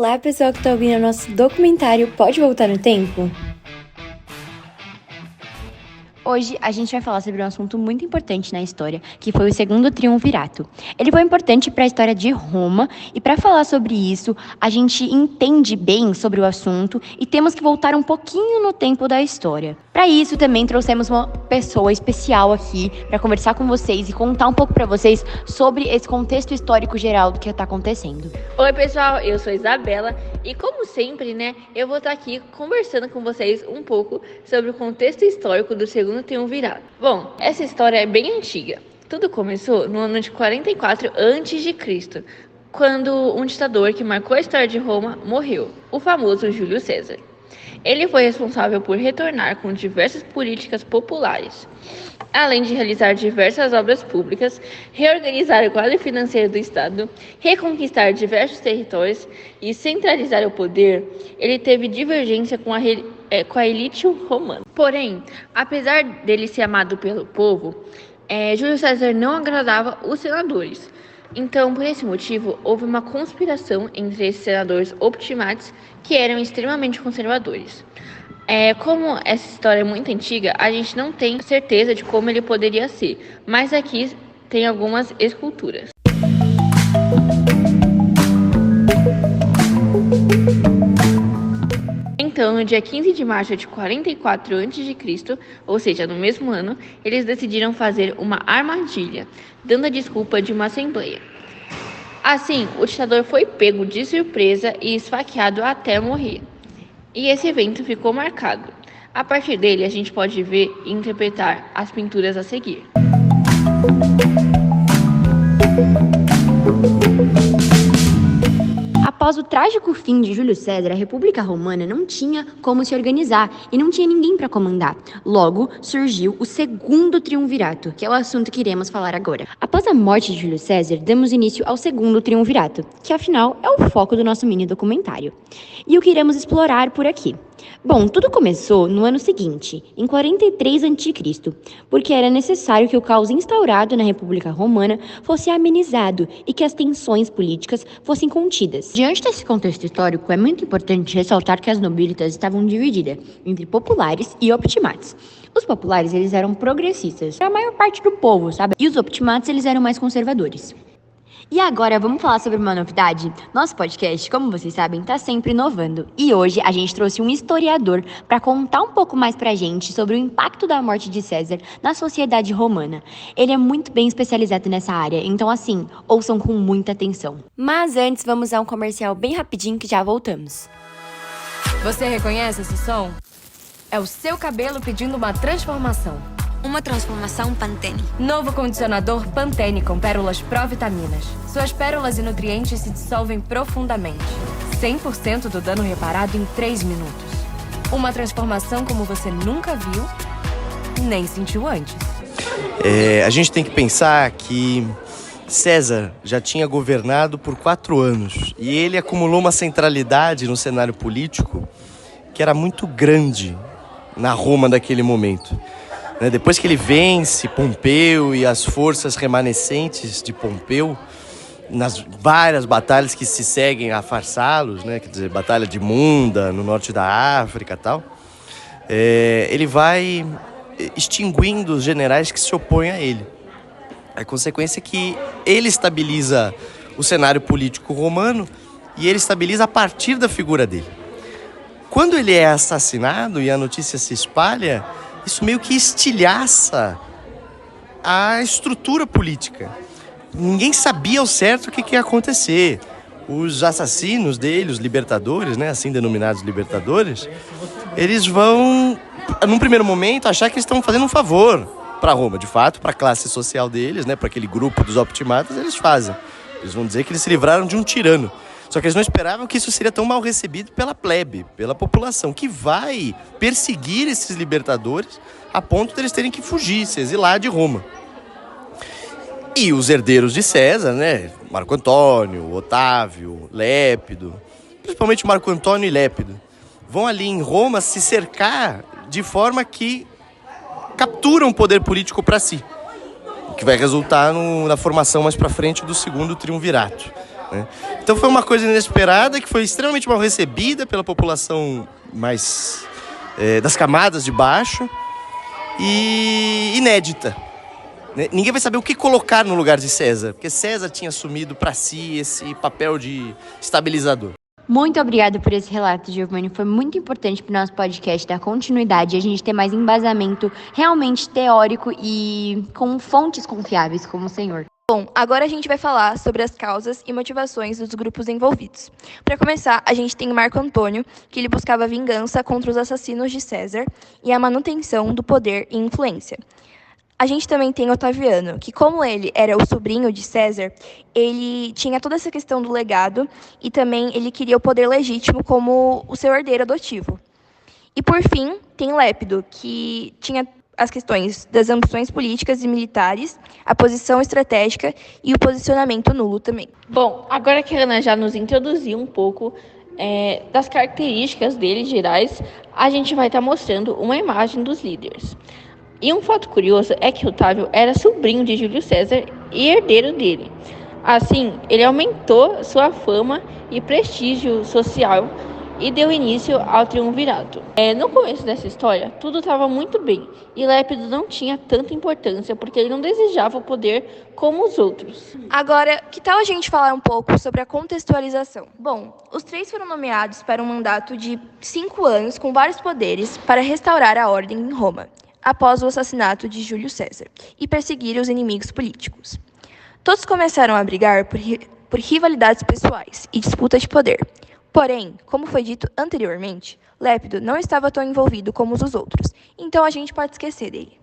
Olá, pessoal que está ouvindo o nosso documentário Pode Voltar no Tempo? Hoje a gente vai falar sobre um assunto muito importante na história, que foi o Segundo Triunvirato. Ele foi importante para a história de Roma e para falar sobre isso, a gente entende bem sobre o assunto e temos que voltar um pouquinho no tempo da história. Para isso também trouxemos uma pessoa especial aqui para conversar com vocês e contar um pouco para vocês sobre esse contexto histórico geral do que está acontecendo. Oi pessoal, eu sou Isabela e como sempre, eu vou estar aqui conversando com vocês um pouco sobre o contexto histórico do Segundo Triunvirato. Bom, essa história é bem antiga. Tudo começou no ano de 44 a.C., quando um ditador que marcou a história de Roma morreu, o famoso Júlio César. Ele foi responsável por retornar com diversas políticas populares, além de realizar diversas obras públicas, reorganizar o quadro financeiro do Estado, reconquistar diversos territórios e centralizar o poder. Ele teve divergência com a elite romana. Porém, apesar dele ser amado pelo povo, Júlio César não agradava os senadores. Então, por esse motivo, houve uma conspiração entre esses senadores optimates que eram extremamente conservadores. Como essa história é muito antiga, a gente não tem certeza de como ele poderia ser, mas aqui tem algumas esculturas. Então, no dia 15 de março de 44 a.C., ou seja, no mesmo ano, eles decidiram fazer uma armadilha, dando a desculpa de uma assembleia. Assim, o ditador foi pego de surpresa e esfaqueado até morrer. E esse evento ficou marcado. A partir dele, a gente pode ver e interpretar as pinturas a seguir. Após o trágico fim de Júlio César, a República Romana não tinha como se organizar e não tinha ninguém para comandar. Logo, surgiu o Segundo Triunvirato, que é o assunto que iremos falar agora. Após a morte de Júlio César, damos início ao Segundo Triunvirato, que afinal é o foco do nosso mini documentário. E o que iremos explorar por aqui. Bom, tudo começou no ano seguinte, em 43 a.C., porque era necessário que o caos instaurado na República Romana fosse amenizado e que as tensões políticas fossem contidas. Diante desse contexto histórico, é muito importante ressaltar que as nobilitas estavam divididas entre populares e optimates. Os populares, eles eram progressistas, a maior parte do povo, sabe? E os optimates, eles eram mais conservadores. E agora vamos falar sobre uma novidade? Nosso podcast, como vocês sabem, está sempre inovando. E hoje a gente trouxe um historiador para contar um pouco mais pra gente sobre o impacto da morte de César na sociedade romana. Ele é muito bem especializado nessa área, então assim, ouçam com muita atenção. Mas antes, vamos a um comercial bem rapidinho que já voltamos. Você reconhece esse som? É o seu cabelo pedindo uma transformação. Uma transformação Pantene. Novo condicionador Pantene com pérolas Provitaminas. Suas pérolas e nutrientes se dissolvem profundamente. 100% do dano reparado em 3 minutos. Uma transformação como você nunca viu, nem sentiu antes. A gente tem que pensar que César já tinha governado por 4 anos. E ele acumulou uma centralidade no cenário político que era muito grande na Roma daquele momento. Depois que ele vence Pompeu e as forças remanescentes de Pompeu, nas várias batalhas que se seguem a farsá-los, quer dizer, Batalha de Munda, no norte da África e tal, ele vai extinguindo os generais que se opõem a ele. A consequência é que ele estabiliza o cenário político romano e ele estabiliza a partir da figura dele. Quando ele é assassinado e a notícia se espalha, isso meio que estilhaça a estrutura política. Ninguém sabia ao certo o que ia acontecer. Os assassinos dele, os libertadores, assim denominados libertadores, eles vão, num primeiro momento, achar que eles estão fazendo um favor para Roma. De fato, para a classe social deles, para aquele grupo dos optimatas, eles fazem. Eles vão dizer que eles se livraram de um tirano. Só que eles não esperavam que isso seria tão mal recebido pela plebe, pela população, que vai perseguir esses libertadores a ponto de eles terem que fugir, se exilar de Roma. E os herdeiros de César, Marco Antônio, Otávio, Lépido, principalmente Marco Antônio e Lépido, vão ali em Roma se cercar de forma que capturam o poder político para si, o que vai resultar na formação mais para frente do Segundo Triunvirato. né? Então foi uma coisa inesperada que foi extremamente mal recebida pela população mais das camadas de baixo e inédita. Ninguém vai saber o que colocar no lugar de César, porque César tinha assumido para si esse papel de estabilizador. Muito obrigada por esse relato, Giovanni. Foi muito importante para o nosso podcast dar continuidade e a gente ter mais embasamento realmente teórico e com fontes confiáveis, como o senhor. Bom, agora a gente vai falar sobre as causas e motivações dos grupos envolvidos. Para começar, a gente tem Marco Antônio, que ele buscava vingança contra os assassinos de César e a manutenção do poder e influência. A gente também tem Otaviano, que como ele era o sobrinho de César, ele tinha toda essa questão do legado e também ele queria o poder legítimo como o seu herdeiro adotivo. E por fim, tem Lépido, que tinha as questões das ambições políticas e militares, a posição estratégica e o posicionamento nulo também. Bom, agora que a Ana já nos introduziu um pouco das características deles gerais, a gente vai estar mostrando uma imagem dos líderes. E um fato curioso é que Otávio era sobrinho de Júlio César e herdeiro dele. Assim, ele aumentou sua fama e prestígio social e deu início ao triunvirato. No começo dessa história, tudo estava muito bem e Lépido não tinha tanta importância porque ele não desejava o poder como os outros. Agora, que tal a gente falar um pouco sobre a contextualização? Bom, os três foram nomeados para um mandato de 5 anos com vários poderes para restaurar a ordem em Roma, após o assassinato de Júlio César, e perseguir os inimigos políticos. Todos começaram a brigar por rivalidades pessoais e disputa de poder. Porém, como foi dito anteriormente, Lépido não estava tão envolvido como os outros, então a gente pode esquecer dele.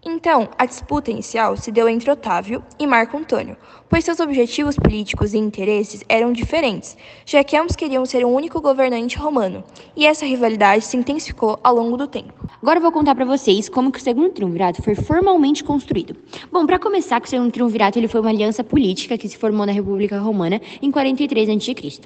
Então, a disputa inicial se deu entre Otávio e Marco Antônio, pois seus objetivos políticos e interesses eram diferentes, já que ambos queriam ser o único governante romano, e essa rivalidade se intensificou ao longo do tempo. Agora eu vou contar para vocês como que o Segundo Triunvirato foi formalmente construído. Bom, para começar, o Segundo Triunvirato ele foi uma aliança política que se formou na República Romana em 43 a.C.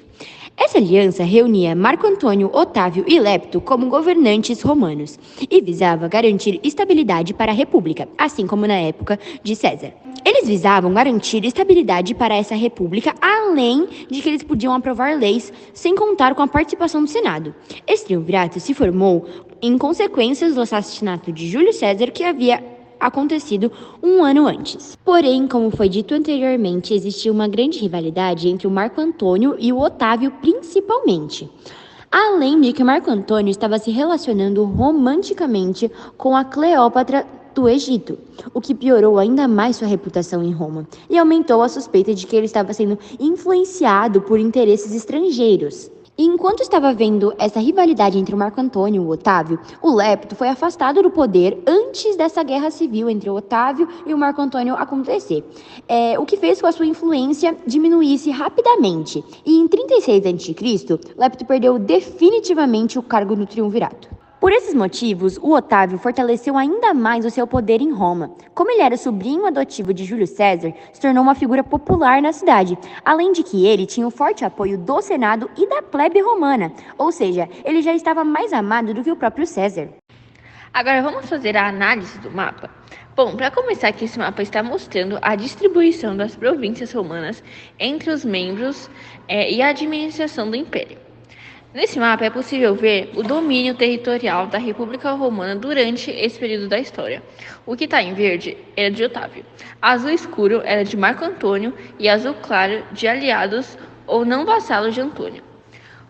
Essa aliança reunia Marco Antônio, Otávio e Lépido como governantes romanos e visava garantir estabilidade para a República, assim como na época de César. Eles visavam garantir estabilidade para essa república, além de que eles podiam aprovar leis sem contar com a participação do Senado. Esse triunvirato se formou em consequências do assassinato de Júlio César, que havia acontecido um ano antes. Porém, como foi dito anteriormente, existia uma grande rivalidade entre o Marco Antônio e o Otávio, principalmente. Além de que o Marco Antônio estava se relacionando romanticamente com a Cleópatra do Egito, o que piorou ainda mais sua reputação em Roma e aumentou a suspeita de que ele estava sendo influenciado por interesses estrangeiros. E enquanto estava havendo essa rivalidade entre o Marco Antônio e o Otávio, o Lépido foi afastado do poder antes dessa guerra civil entre o Otávio e o Marco Antônio acontecer, o que fez com que a sua influência diminuísse rapidamente. E em 36 a.C., Lépido perdeu definitivamente o cargo no triunvirato. Por esses motivos, o Otávio fortaleceu ainda mais o seu poder em Roma. Como ele era sobrinho adotivo de Júlio César, se tornou uma figura popular na cidade, além de que ele tinha o forte apoio do Senado e da plebe romana, ou seja, ele já estava mais amado do que o próprio César. Agora vamos fazer a análise do mapa? Bom, para começar aqui, esse mapa está mostrando a distribuição das províncias romanas entre os membros e a administração do Império. Nesse mapa é possível ver o domínio territorial da República Romana durante esse período da história. O que está em verde era de Otávio, azul escuro era de Marco Antônio e azul claro de aliados ou não vassalos de Antônio.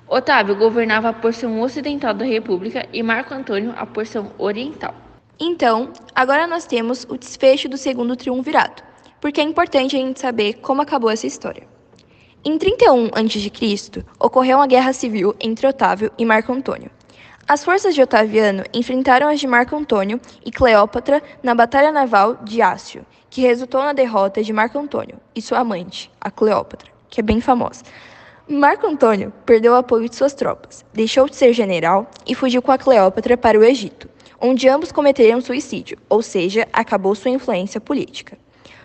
Otávio governava a porção ocidental da República e Marco Antônio a porção oriental. Então, agora nós temos o desfecho do Segundo Triunvirato, porque é importante a gente saber como acabou essa história. Em 31 a.C., ocorreu uma guerra civil entre Otávio e Marco Antônio. As forças de Otaviano enfrentaram as de Marco Antônio e Cleópatra na Batalha Naval de Ácio, que resultou na derrota de Marco Antônio e sua amante, a Cleópatra, que é bem famosa. Marco Antônio perdeu o apoio de suas tropas, deixou de ser general e fugiu com a Cleópatra para o Egito, onde ambos cometeram suicídio, ou seja, acabou sua influência política.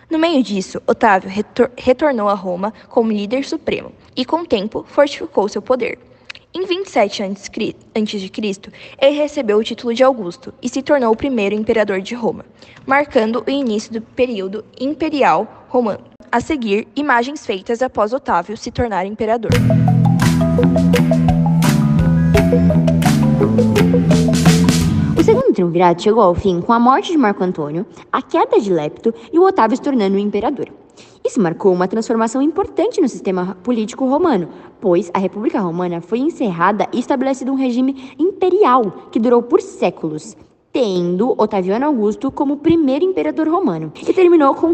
No meio disso, Otávio retornou a Roma como líder supremo e, com o tempo, fortificou seu poder. Em 27 a.C., ele recebeu o título de Augusto e se tornou o primeiro imperador de Roma, marcando o início do período imperial romano. a seguir, imagens feitas após Otávio se tornar imperador. O segundo triunvirato chegou ao fim com a morte de Marco Antônio, a queda de Lépito e o Otávio se tornando o imperador. Isso marcou uma transformação importante no sistema político romano, pois a República Romana foi encerrada e estabelecido um regime imperial que durou por séculos, tendo Otaviano Augusto como primeiro imperador romano, que terminou com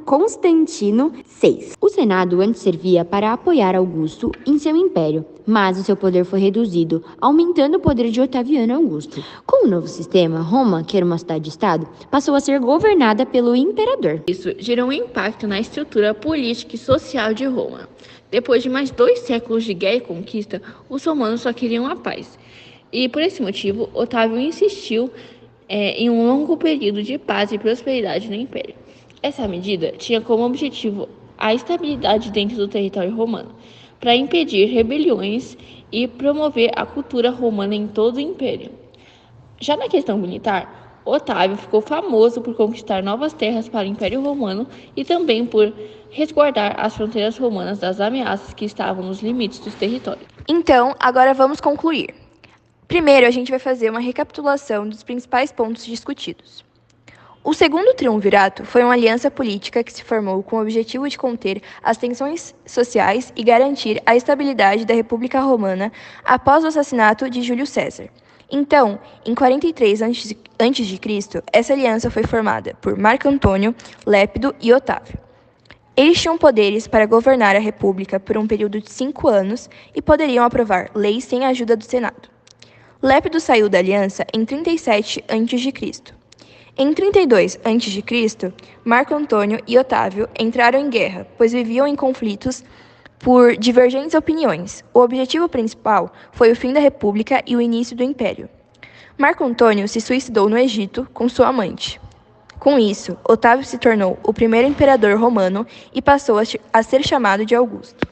Constantino VI. O Senado antes servia para apoiar Augusto em seu império, mas o seu poder foi reduzido, aumentando o poder de Otaviano Augusto. Com o novo sistema, Roma, que era uma cidade-estado, passou a ser governada pelo imperador. Isso gerou um impacto na estrutura política e social de Roma. Depois de mais 2 séculos de guerra e conquista, os romanos só queriam a paz. E por esse motivo, Otávio insistiu em um longo período de paz e prosperidade no Império. Essa medida tinha como objetivo a estabilidade dentro do território romano, para impedir rebeliões e promover a cultura romana em todo o Império. Já na questão militar, Otávio ficou famoso por conquistar novas terras para o Império Romano e também por resguardar as fronteiras romanas das ameaças que estavam nos limites dos territórios. Então, agora vamos concluir. Primeiro, a gente vai fazer uma recapitulação dos principais pontos discutidos. O segundo triunvirato foi uma aliança política que se formou com o objetivo de conter as tensões sociais e garantir a estabilidade da República Romana após o assassinato de Júlio César. Então, em 43 a.C., essa aliança foi formada por Marco Antônio, Lépido e Otávio. Eles tinham poderes para governar a República por um período de 5 anos e poderiam aprovar leis sem a ajuda do Senado. Lépido saiu da aliança em 37 a.C. Em 32 a.C., Marco Antônio e Otávio entraram em guerra, pois viviam em conflitos por divergentes opiniões. O objetivo principal foi o fim da República e o início do Império. Marco Antônio se suicidou no Egito com sua amante. Com isso, Otávio se tornou o primeiro imperador romano e passou a ser chamado de Augusto.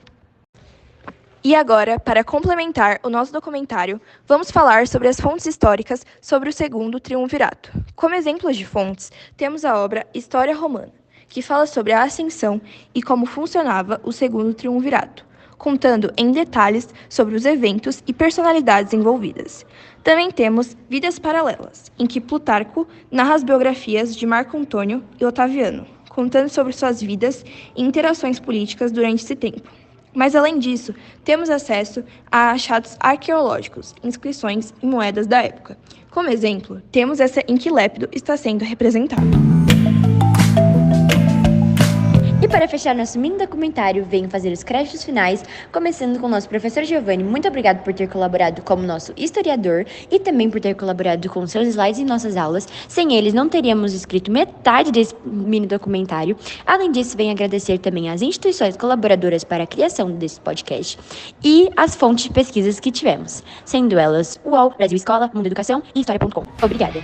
E agora, para complementar o nosso documentário, vamos falar sobre as fontes históricas sobre o segundo triunvirato. Como exemplos de fontes, temos a obra História Romana, que fala sobre a ascensão e como funcionava o segundo triunvirato, contando em detalhes sobre os eventos e personalidades envolvidas. Também temos Vidas Paralelas, em que Plutarco narra as biografias de Marco Antônio e Otaviano, contando sobre suas vidas e interações políticas durante esse tempo. Mas, além disso, temos acesso a achados arqueológicos, inscrições e moedas da época. Como exemplo, temos essa em que Lépido está sendo representado. E para fechar nosso mini documentário, venho fazer os créditos finais, começando com o nosso professor Giovanni. Muito obrigado por ter colaborado como nosso historiador e também por ter colaborado com seus slides em nossas aulas. Sem eles, não teríamos escrito metade desse mini documentário. Além disso, venho agradecer também às instituições colaboradoras para a criação desse podcast e as fontes de pesquisas que tivemos, sendo elas UOL, Brasil Escola, Mundo Educação e História.com. Obrigada!